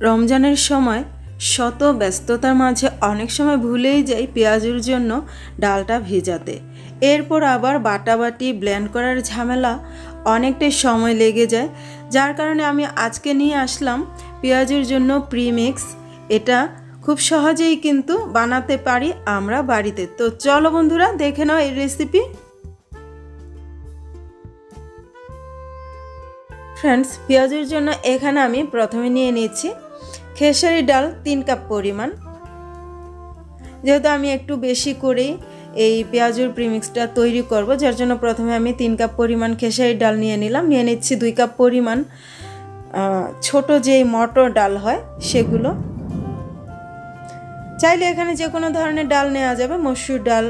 রমজানের সময় শত ব্যস্ততার মাঝে অনেক সময় ভুলেই যাই পেঁয়াজুর জন্য ডালটা ভেজাতে। এরপর আবার বাটাবাটি ব্লেন্ড করার ঝামেলা অনেকটাই সময় লেগে যায়, যার কারণে আমি আজকে নিয়ে আসলাম পেঁয়াজুর জন্য প্রিমিক্স। এটা খুব সহজেই কিন্তু বানাতে পারি আমরা বাড়িতে। তো চলো বন্ধুরা দেখে নাও এই রেসিপি। ফ্রেন্ডস, পেঁয়াজের জন্য এখানে আমি প্রথমে নিয়ে নিচ্ছি খেসারি ডাল 3 কাপ পরিমাণ। যেহেতু আমি একটু বেশি করেই এই পেঁয়াজের প্রিমিক্সটা তৈরি করব, যার জন্য প্রথমে আমি 3 কাপ পরিমাণ খেসারি ডাল নিয়ে নিলাম। নিয়ে নিচ্ছি 2 কাপ পরিমাণ ছোট যেই মটর ডাল হয় সেগুলো। চাইলে এখানে যে কোনো ধরনের ডাল নেওয়া যাবে, মসুর ডাল,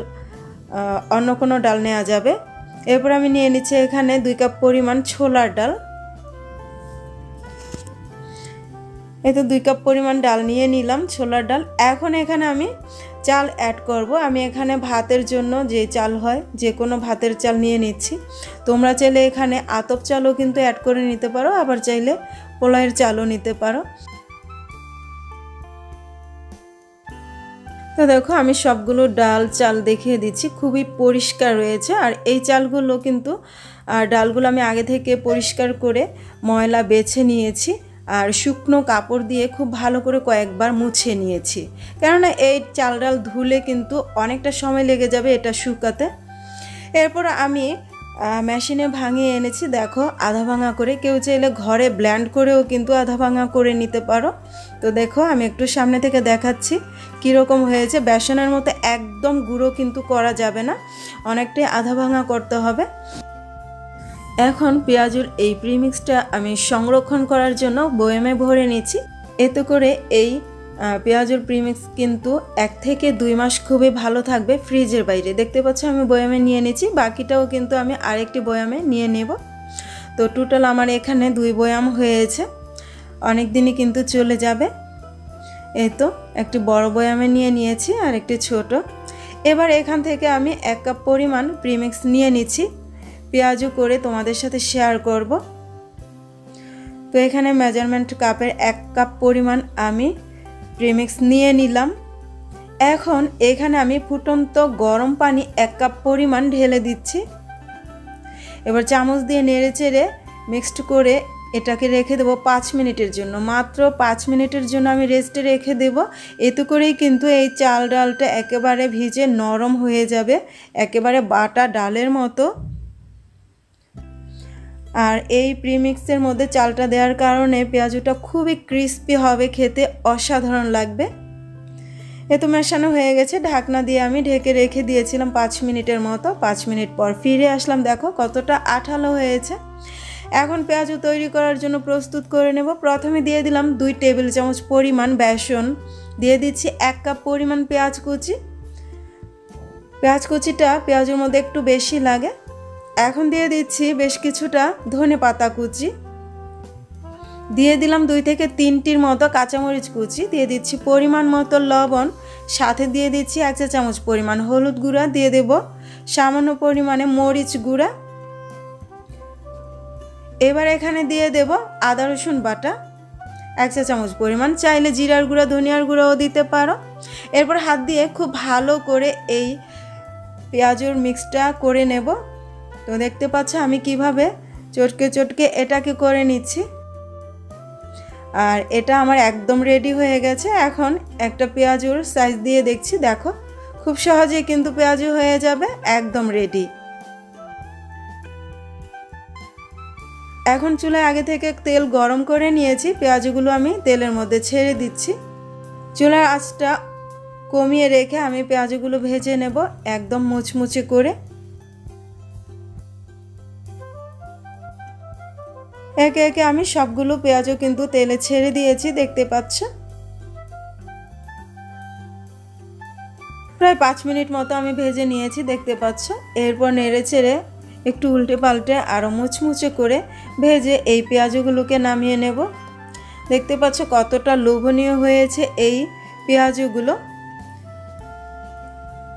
অন্য কোনো ডাল নেওয়া যাবে। এরপর আমি নিয়ে নিচ্ছি এখানে 2 কাপ পরিমাণ ছোলার ডাল। এই তো 2 কাপ পরিমাণ ডাল নিয়ে নিলাম, ছোলার ডাল। এখন এখানে আমি চাল অ্যাড করব। আমি এখানে ভাতের জন্য যে চাল হয় যে কোনো ভাতের চাল নিয়ে নিচ্ছি। তোমরা চাইলে এখানে আতপ চালও কিন্তু অ্যাড করে নিতে পারো, আবার চাইলে পোলাওয়ের চালও নিতে পারো। তো দেখো আমি সবগুলো ডাল চাল দেখিয়ে দিচ্ছি, খুবই পরিষ্কার রয়েছে। আর এই চালগুলো কিন্তু ডালগুলো আমি আগে থেকে পরিষ্কার করে ময়লা বেছে নিয়েছি আর শুকনো কাপড় দিয়ে খুব ভালো করে কয়েকবার মুছে নিয়েছি, কেননা এই চাল ডাল ধুলে কিন্তু অনেকটা সময় লেগে যাবে এটা শুকাতে। এরপর আমি মেশিনে ভাঙিয়ে এনেছি, দেখো আধা ভাঙা করে। কেউ চাইলে ঘরে ব্লেন্ড করেও কিন্তু আধা ভাঙা করে নিতে পারো। তো দেখো আমি একটু সামনে থেকে দেখাচ্ছি কীরকম হয়েছে। বেসনের মতো একদম গুঁড়ো কিন্তু করা যাবে না, অনেকটাই আধা ভাঙা করতে হবে। এখন পেঁয়াজুর এই প্রিমিক্সটা আমি সংরক্ষণ করার জন্য বয়ামে ভরে নিচ্ছি। এতে করে এই পেঁয়াজুর প্রিমিক্স কিন্তু 1 থেকে 2 মাস খুবই ভালো থাকবে ফ্রিজের বাইরে। দেখতে পাচ্ছ আমি বয়ামে নিয়ে নিচ্ছি, বাকিটাও কিন্তু আমি আরেকটি বয়ামে নিয়ে নেব। তো টোটাল আমার এখানে 2 বয়াম হয়েছে, অনেক দিনই কিন্তু চলে যাবে। এই তো একটি বড় বয়ামে নিয়ে নিয়েছি আর একটি ছোট। এবার এখান থেকে আমি 1 কাপ পরিমাণ প্রিমিক্স নিয়ে নিচ্ছি, পেঁয়াজু করে তোমাদের সাথে শেয়ার করব। তো এখানে মেজারমেন্ট কাপের 1 কাপ পরিমাণ আমি প্রিমিক্স নিয়ে নিলাম। এখন এখানে আমি ফুটন্ত গরম পানি 1 কাপ পরিমাণ ঢেলে দিচ্ছি। এবার চামচ দিয়ে নেড়ে চেড়ে মিক্সড করে এটাকে রেখে দেবো 5 মিনিটের জন্য। মাত্র 5 মিনিটের জন্য আমি রেস্টে রেখে দেব। এতে করেই কিন্তু এই চাল ডালটা একেবারে ভিজে নরম হয়ে যাবে, একেবারে বাটা ডালের মতো। আর এই প্রিমিক্সের মধ্যে চালটা দেওয়ার কারণে পেঁয়াজুটা খুবই ক্রিস্পি হবে, খেতে অসাধারণ লাগবে। এ তো মেশানো হয়ে গেছে, ঢাকনা দিয়ে আমি ঢেকে রেখে দিয়েছিলাম 5 মিনিটের মতো। 5 মিনিট পর ফিরে আসলাম, দেখো কতটা আঠালো হয়েছে। এখন পেঁয়াজু তৈরি করার জন্য প্রস্তুত করে নেব। প্রথমে দিয়ে দিলাম 2 টেবিল চামচ পরিমাণ বেসন, দিয়ে দিচ্ছি 1 কাপ পরিমাণ পেঁয়াজ কুচি। পেঁয়াজ কুচিটা পেঁয়াজের মধ্যে একটু বেশি লাগে। এখন দিয়ে দিচ্ছি বেশ কিছুটা ধনে পাতা কুচি, দিয়ে দিলাম 2 থেকে 3টির মতো কাঁচামরিচ কুচি, দিয়ে দিচ্ছি পরিমাণ মতো লবণ, সাথে দিয়ে দিচ্ছি 1 চা চামচ পরিমাণ হলুদ গুঁড়া, দিয়ে দেব সামান্য পরিমাণে মরিচ গুঁড়া। এবার এখানে দিয়ে দেব আদা রসুন বাটা 1 চা চামচ পরিমাণ, চাইলে জিরার গুঁড়া ধনিয়ার গুঁড়াও দিতে পারো। এরপর হাত দিয়ে খুব ভালো করে এই পেঁয়াজের মিক্সটা করে নেব। তো দেখতে পাচ্ছ আমি কিভাবে চটকে চটকে এটাকে করে নিচ্ছি। আর এটা আমার একদম রেডি হয়ে গেছে। এখন একটা পেঁয়াজুর সাইজ দিয়ে দেখছি, দেখো খুব সহজেই কিন্তু পেঁয়াজু হয়ে যাবে, একদম রেডি। এখন চুলায় আগে থেকে তেল গরম করে নিয়েছি, পেঁয়াজগুলো আমি তেলের মধ্যে ছেড়ে দিচ্ছি। চুলার আঁচটা কমিয়ে রেখে আমি পেঁয়াজগুলো ভেজে নেব একদম মুচমুচে করে। একে একে আমি সবগুলো পেঁয়াজও কিন্তু তেলে ছেড়ে দিয়েছি, দেখতে পাচ্ছ। প্রায় 5 মিনিট মতো আমি ভেজে নিয়েছি, দেখতে পাচ্ছ। এরপর নেড়ে চেড়ে একটু উল্টে পাল্টে আরও মুচমুচে করে ভেজে এই পেঁয়াজগুলোকে নামিয়ে নেব। দেখতে পাচ্ছ কতটা লোভনীয় হয়েছে এই পেঁয়াজগুলো।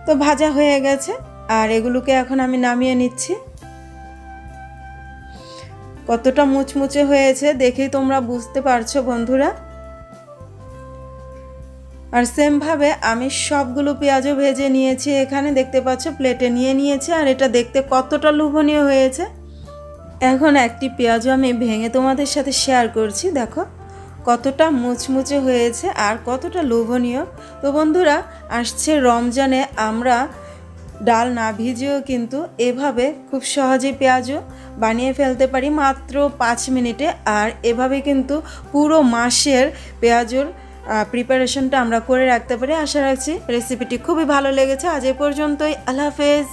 তো ভাজা হয়ে গেছে আর এগুলোকে এখন আমি নামিয়ে নিচ্ছি। কতটা মুচমুচে হয়েছে দেখেই তোমরা বুঝতে পারছো বন্ধুরা। আর সেমভাবে আমি সবগুলো পেঁয়াজও ভেজে নিয়েছি, এখানে দেখতে পাচ্ছ প্লেটে নিয়ে নিয়েছি। আর এটা দেখতে কতটা লোভনীয় হয়েছে। এখন একটি পেঁয়াজও আমি ভেঙে তোমাদের সাথে শেয়ার করছি, দেখো কতটা মুচমুচে হয়েছে আর কতটা লোভনীয়। তো বন্ধুরা, আসছে রমজানে আমরা ডাল না ভিজিয়েও কিন্তু এভাবে খুব সহজেই পেঁয়াজও বানিয়ে ফেলতে পারি মাত্র 5 মিনিটে। আর এভাবে কিন্তু পুরো মাসের পেঁয়াজের প্রিপারেশনটা আমরা করে রাখতে পারি। আশা রাখছি রেসিপিটি খুবই ভালো লেগেছে। আজ এ পর্যন্তই, আল্লাহ হাফেজ।